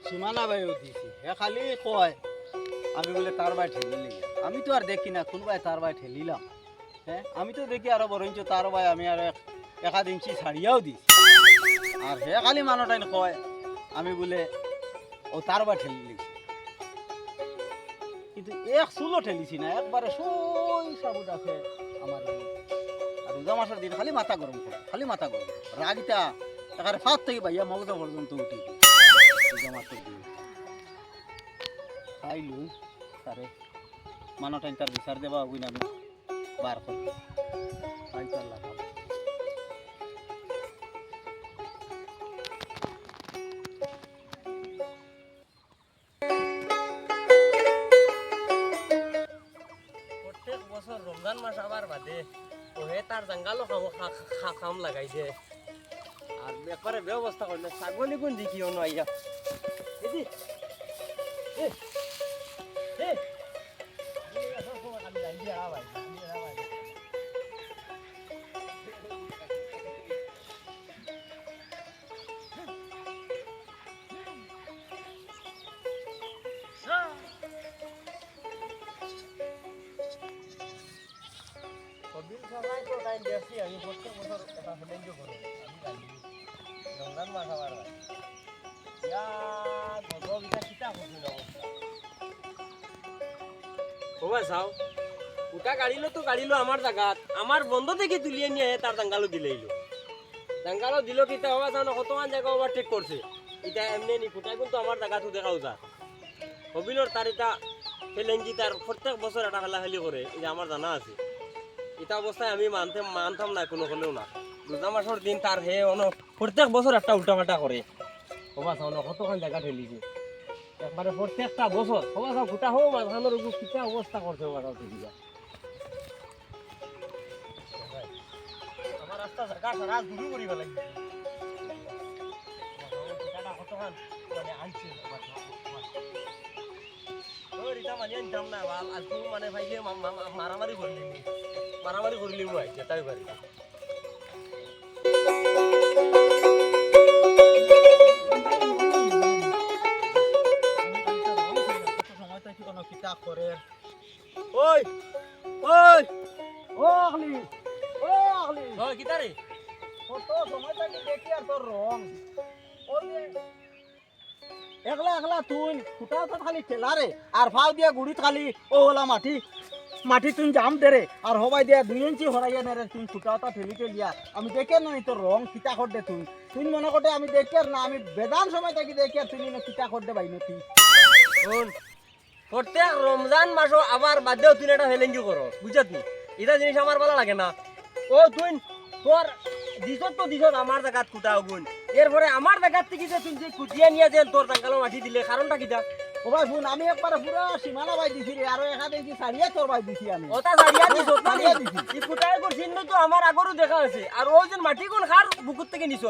সীমানা বাইও দিছি হে খালি কয় আমি বলে তার বাই ঠেলিলি আমি তো আর দেখি না কোন বাই তার বাই ঠেলিলাম হ্যাঁ আমি তো দেখি আরো বরঞ্চ তার বাই আমি আর একাদ ইঞ্চি ছাড়িয়াও দিছি আর হে খালি মানটাই কয় আমি বলে ও তার বাই ঠেলিলি কিন্তু এক চুলো ঠেলিছি না একবারে সই সাবুদ আছে আমার আর রোজা মাসের দিন খালি মাথা গরম করে খালি মাথা গরম রাগিটা এখানে ফাঁক থেকে ভাইয়া মগজা পর্যন্ত উঠি রোজা মাসের দিন খাইলু তারে মানটাই তার বিচার দেবা হবি না আমি বার করি খাই তার লাগাম প্রত্যেক বছর রমজান মাস আবার বাদে ওহে তার জঙ্গালও খাম লাগাইছে আর একবারে ব্যবস্থা করলে ছাগলি কোন দেখি অন্য আইয়া এদি এ এ আমি প্রত্যেক বছর এটা হেলেঞ্জ করি আমি জানি রমজান মাস আবার ইয়া গজবিটা কিতা কঠিন অবস্থা ওবা চাও উটা গাড়িলো আমার জায়গাত আমার বন্ধ থেকে তুলিয়ে নিয়ে তার দাঙ্গালো দিলেইলো দাঙ্গালো দিল কিতা হওয়া চাও না কতমান জায়গা ওভারটেক করছে এটা এমনি নি ফুটাই কিন্তু আমার জায়গাতো দেখাও যা হবিলর তার এটা হেলেঞ্জি তার প্রত্যেক বছর এটা হেলাহেলি করে এটা আমার জানা আছে এটা অবস্থায় আমি মানতাম না কোনো হলেও না রোজা মাসের দিন তার হে প্রত্যেক বছর একটা উল্টাপাল্টা করে হবা চাও না কতক্ষণ জায়গা ঠেলিছে একবারে প্রত্যেকটা বছর হবা চাও গোটা হোক মাঝখানোর কিতা অবস্থা করছে হবা চাও ঠিক আমার রাস্তা জায়গা সারা দূরে করিব লাগবে কতক্ষণ মানে আনছে রিতা মানি আনতাম না ভাল আজ মানে ভাইলে মারামারি করলি ভাই যেটাই পারি ওই ওই ও আখলি ও আখলি ওই কিতা রে কত সময় থাকি দেখি আর তোর রং ওই একলা একলা তুই ফুটাও তো খালি ঠেলারে আর ফাও দিয়া গুড়িত খালি ও ওলা মাটি তুই জাম দে রে আর হবাই দিয়া 2 ইঞ্চি হরাইয়া নে রে তুই ফুটাও তো ঠেলি ঠেলিয়া আমি দেখে না তোর রং কিতা করতে তুই মনে করতে আমি দেখে না আমি বেদান সময় থাকি দেখি আর তুই কিতা করতে পাই নতি শুন প্রত্যেক রমজান মাসও আবার বাদেও তুই এটা হেলেঞ্জু করো বুঝছত নি এটা জিনিস আমার ভালো লাগে না ও তুই তোর দিছত আমার জায়গাত কুটাও গুণ এরপরে আমার জায়গাত থেকে যে তুই যে কুটিয়া নিয়ে যে তোর জাঙ্গালো মাটি দিলে কারণটা কিটা ও ভাই শুন আমি একবার পুরো সীমানা বাই দিছি রে আর একা দেখি সারিয়া তোর বাই দিছি আমি ওটা সারিয়া দিছত সারিয়া দিছি এই কুটায় কোন চিহ্ন তো আমার আগরও দেখা আছে আর ও যে মাটি কোন খার বুকুত থেকে নিছো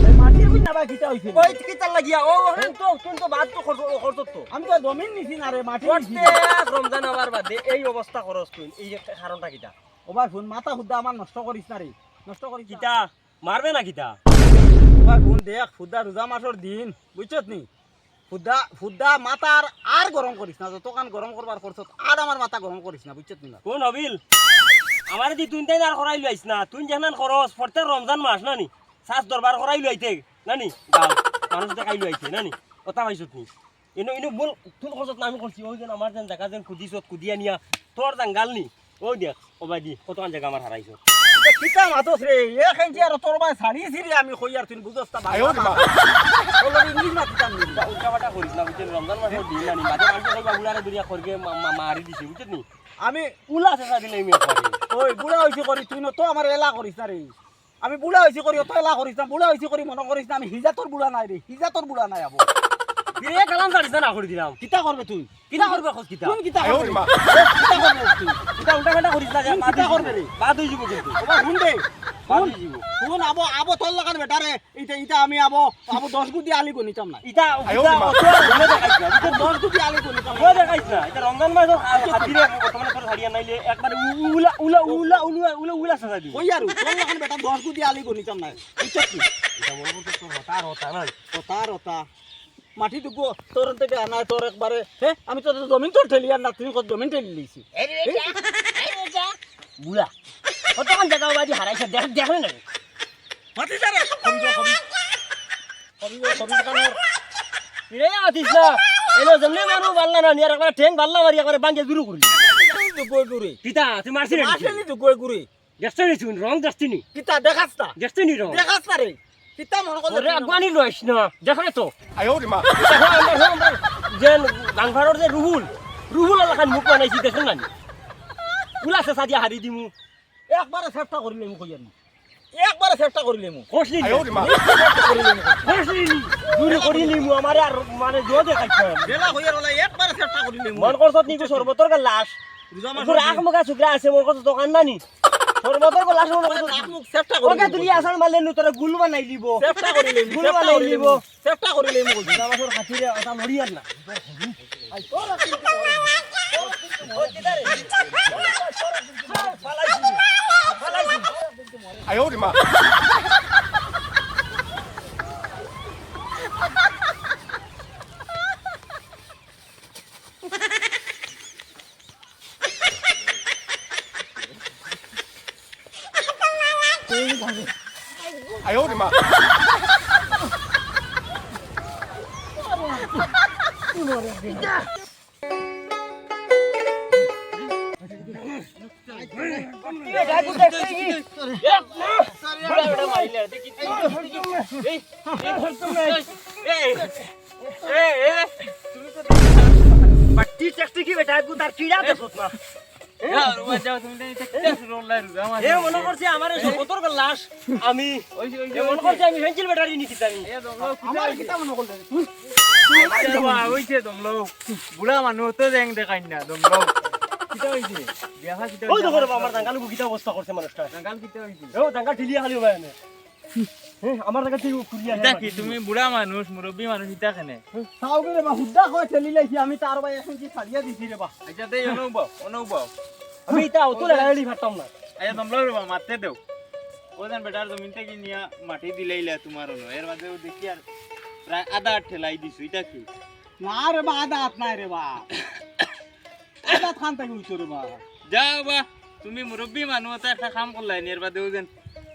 এই মাটির বিনা বাই কিটা হইছে ওই কিতা লাগিয়া ও হন তো তুই তো বাদ তো খরচ তো আমি তো জমিন নিছি না রে মাটি নিছি প্রত্যেক রমজান আবার বাদে এই অবস্থা করস তুই এই কারণটা কিটা ও ভাই শুন মাথা খুদা আমার নষ্ট করিস না রে নষ্ট করিস কিতা মারবে না কিতা ভাই শুন দেখ ফুদা রোজা মাসের দিন বুঝছত নি ফুদা মাথার আর গরম করিস না যতক্ষণ গরম করবার করছ আর আমার মাথা গরম করিস না বুঝছত নি কোন হবিল আমার দি তুই তাই আর করাই লইছ না তুই যেমন খরচ প্রত্যেক রমজান মাস না নি সাস দরবার করাই লইতে না নি মানুষ দেখাই লইতে না নি কথা পাইছত নি ইনো বল তুই খরচত না আমি করছি ওই যেন আমার যেন জায়গা যেন খুদিছত খুদিয়া নিয়া তোর জাঙ্গাল নি ওই দেখ ওবাই দি কতক্ষণ জায়গা আমার হারাইছ কিতা মাতস রে এ খেঞ্চি আর তোর ভাই ছাড়িয়েছি রে আমি কই আর তুই বুঝছ তা ভাই অলরেডি ইংলিশ না কিতা নি উল্টাপাল্টা করিস না বুঝছেন রমজান মাসের দিন না নি বাদে মানুষ কইবা উলারে দুনিয়া করকে মারি দিছে বুঝছেন নি আমি উলা চেষ্টা দিলে আমি পারি ওই বুড়া হইছে করি তুই তো আমার এলা করিস না রে আমি বুড়া হইছে করি তো এলা করিস না বুড়া হইছে করি মনে করিস না আমি হিজাতর বুড়া নাই রে হিজাতর বুড়া নাই আবো ফিরে কালাম ছাড়িস না করে দিলাম কিতা করবে তুই কিতা করবে খোঁজ কিতা তুই কিতা করবে কিতা করবে তুই কিতা উল্টাপাল্টা করিস না কিতা করবে রে বাদ হই যাব কিন্তু ওবা শুন দে বাদ হই যাব শুন আবো তোর লাগান বেটা রে এটা আমি আবো 10 গুটি আলি গো নিতাম না ইটা ইটা অত ভালো দেখাইছ না এটা 10 গুটি আলি গো নিতাম ভালো দেখাইছ না এটা রমজান মাসের খাতিরে বর্তমানে তোর হারিয়া নাইলে একবার উলা সাজা দি ওই আর তোর লাগান বেটা 10 গুটি আলি গো নিতাম না বুঝছিস কি এটা মনে করতে তোর হতা নাই ওতা মাটি দুগো তোর থেকে আনা তোর একবারে হে আমি তো জমিন তোর ঠেলি আর না তুই কত জমিন ঠেলি লিছি বুড়া কতক্ষণ জায়গা বাড়ি হারাইছে দেখলে না মাটি যারে কানোর রে আতিস না এলো জমনে মারু বাল্লা না নিয়ার একবার ঠ্যাং বাল্লা মারি একবার বাঙ্গে জুরু করলি দুগো গুরি কিতা তুই মারছিস রে আসেনি দুগো গুরি জাস্টনি তুই রং জাস্টনি কিতা দেখাস না জাস্টনি রং দেখাস না রে কিতা মনে কর ওরে আগুয়ানি লইস না দেখলে তো আয় ওরে মা যে গাংফারর যে রুহুল লাখান মুখ বানাইছি দেখেন না উলাসে সাদিয়া হারি দিমু একবারে চেষ্টা করিলে মু কইয়ার না একবারে চেষ্টা করিলে মু কষলি আয় ওরে মা কষলি দূরে করি নিমু আমারে আর মানে জো দেখাইছ বেলা হইয়ার হলা একবারে চেষ্টা করিলে মু মন করছত নিকু সর্বতর কা লাশ পুরো আখ মগা সুগ্রা আছে মোর কত দোকান নানি সর্বতর কা লাশ মনে করছত মুখ চেষ্টা ওকে করিলে তুলি আসার মারলে নু তোরা গুল বানাই দিব চেষ্টা করিলে মু গুল বানাই দিব চেষ্টা করিলে মু কইছি আমাদের খাতিরে ওটা মরিয়ার না আই তোরা কিন্তু ওই কিদারে ফালাইছি আয় ওরে মা আয় ওরে মা पट्टी टेक्स्ट की बेटा तू तार कीड़ा देखत ना यार বাজাও তুমি তো টেক্স রোলাই রুজা আমার এ মনে করছে আমারে সবতর কা লাশ আমি এ মনে করছে আমি ভেঞ্চিল বেটারি নিছি তানি এ দমলো আমার কিতা মনে করলে হইছে দমলো বুড়া মানুষ তো দেখ দেখাই না দমলো কিটা হইছে দেখা কিটা ওই দেখো রে আমার দাঙ্গালু কিটা অবস্থা করছে মানুষটা গাল কিটা হইছে ও দাঙ্গা ঠিলিয়া খালি ভাই এনে আমার দাঙ্গা তুই কুলিয়া এটা কি তুমি বুড়া মানুষ মুরব্বী মানুষ ইটা কেনে তাও করে বা হুদ্দা কয় ঠেলি লাইছি আমি তার ভাই এখন কি ছাড়িয়া দিছি রে বা আচ্ছা দেই অনুভব আমি এটা অতুলে লাগালি ফাটাম না আচ্ছা দমলো রে মারতে দেও ওজন বেটার জমিন থেকে নিয়া মাটি দিলাইলা তোমার অনু এর মাঝে দেখি আর প্রায় আধা ঠেলাই দিছো এটা কি না রে বা আদাত নাই রে বা আদাত খান তাকে উঠছো রে বা যাও বা তুমি মুরব্বী মানুষ তো একটা কাম করলাই এর বাদে ওজন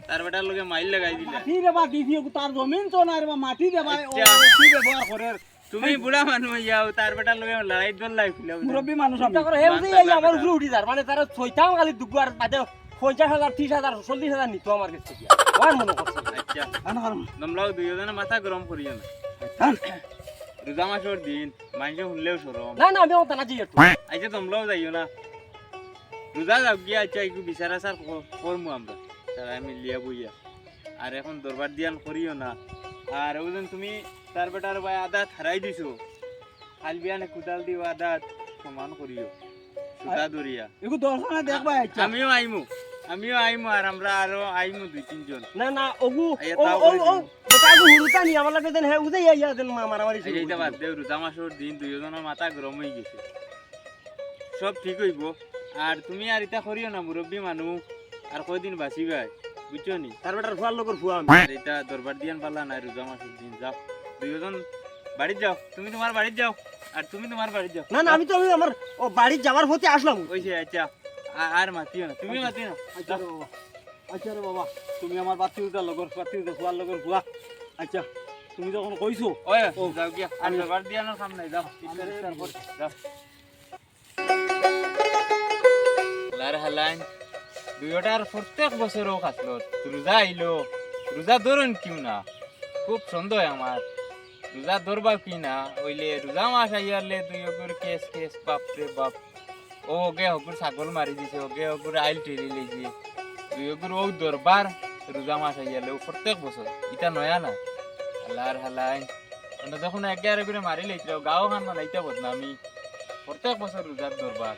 তার বেটার লগে মাইল লাগাই দিলা মাটি রে বা দিছি তার জমিন তো নাই রে বা মাটি রে বা ও আচ্ছা। কি ব্যবহার করে তুমি বুড়া মানুষ যাও তার বেটার লগে লড়াই দলাই খুলে মুরব্বী মানুষ আমি এটা করে হে বুঝি এই আমার উপরে উঠি যার মানে তারা ছয়টাম খালি দুগুয়ার বাদে 50,000 30,000 40,000 নিতো আমার কাছে কি আর মনে করছে আচ্ছা আনা কারণ দমলাও দুইজনে মাথা গরম করিও না রোজা মাসের দিন মানুষ শুনলেও সরম না না আমি ওটা না যাই একটু আচ্ছা দমলাও যাইও না রোজা যাও গিয়া আচ্ছা একটু বিচার আচার করবো আমরা তারা মিলিয়া বইয়া আর এখন দরবার দিয়ান করিও না আর ওজন তুমি তার বেটার ভাই আদা হারাই দিছো খাল বিয়ানে কুদাল দিও আদা সমান করিও সুতা দরিয়া এগু দর্শনে দেখবা আচ্ছা আমিও আইমু আর আমরা আরো আইমু 2-3 জন না না ওগু আইয়া ও তাও ও করে ও বেটা আগু হুরুতা নি আমার লাগে দেন হে উদে ইয়া দেন মারামারি শুরু এইটা বাদ দেও রোজা মাসের দিন দুইজনের মাথা গরম হয়ে গেছে সব ঠিক হইব আর তুমি আর এটা করিও না মুরব্বী মানুষ আর কয়দিন বাঁচিবাই বুঝছো নি তার বেটার ফুয়ার লগর ফুয়া আমি আর এটা দরবার দিয়ান পারলা না রোজা মাসের দিন যাও দুইজন বাড়ি যাও তুমি তোমার বাড়ি যাও আর তুমি তোমার বাড়ি যাও না না আমি তো আমি আমার ও বাড়ি যাওয়ার পথে আসলাম ওইসে আচ্ছা আর মাতিও না তুমি মাতিও না আচ্ছা রে বাবা আচ্ছা রে বাবা তুমি আমার বাতি উঠা লগর বাতি উঠা ফুয়ার লগর ফুয়া আচ্ছা তুমি যখন কইছো ওই যাও গিয়া আর দরবার দিয়ানোর কাম নাই যাও তারপর যাও লার হালাইন দুইটার প্রত্যেক বছরও খাসলো রোজা আইলো রোজা ধরুন কিউ না খুব সন্দেহ আমার রোজা ধরবা কি না ওইলে রোজা মাস আইয়ারলে দুই অগুর কেস কেস বাপরে বাপ ও ওকে অগুর ছাগল মারি দিছে ওকে অগুর আইল টেরি লেছে দুই অগুর ও দরবার রোজা মাস আইয়ারলে ও প্রত্যেক বছর ইটা নয়া না লার হালাইন যখন 11 করে মারি লেছিল গাঁও খান বানাইতে বদনামি প্রত্যেক বছর রোজার দরবার